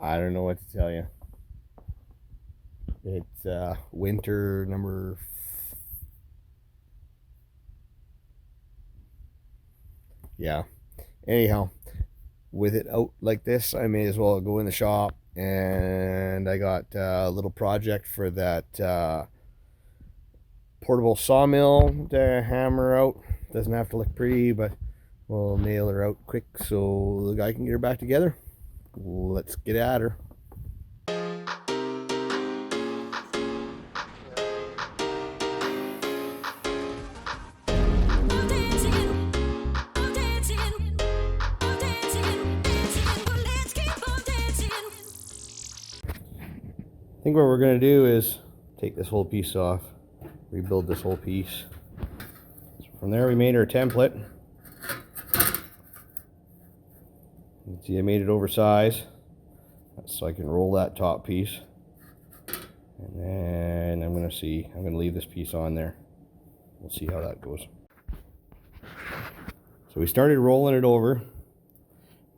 I don't know what to tell you. It's winter number yeah. Anyhow, with it out like this, I may as well go in the shop, and I got a little project for that portable sawmill to hammer out. Doesn't have to look pretty, but we'll nail her out quick so the guy can get her back together. Let's get at her. I think what we're going to do is take this whole piece off, rebuild this whole piece. So from there we made our template. You can see I made it oversized. That's so I can roll that top piece. And then I'm going to leave this piece on there. We'll see how that goes. So we started rolling it over.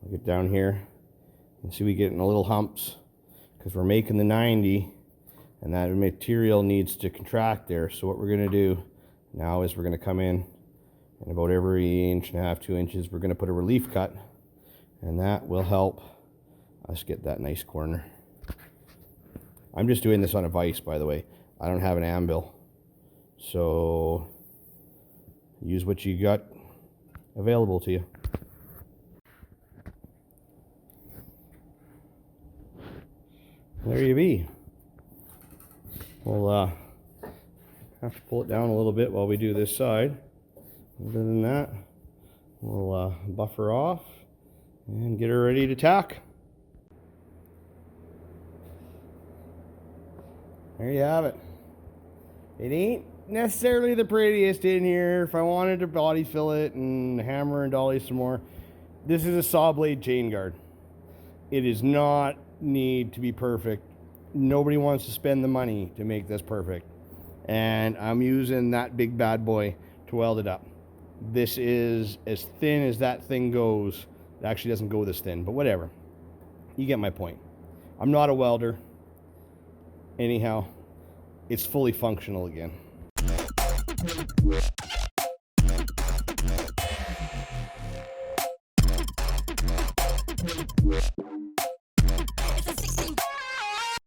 I'll get down here and see we get in a little humps, because we're making the 90 and that material needs to contract there. So what we're going to do now is we're going to come in and about every inch and a half, 2 inches, we're going to put a relief cut, and that will help us get that nice corner. I'm just doing this on a vise, by the way. I don't have an anvil, so use what you got available to you. There you be. We'll have to pull it down a little bit while we do this side. Other than that, we'll buffer off and get her ready to tack. There you have it. It ain't necessarily the prettiest in here. If I wanted to body fill it and hammer and dolly some more, this is a Sawblade chain guard. It is not need to be perfect. Nobody wants to spend the money to make this perfect, and I'm using that big bad boy to weld it up. This is as thin as that thing goes. It actually doesn't go this thin, but whatever, you get my point. I'm not a welder. Anyhow, it's fully functional again.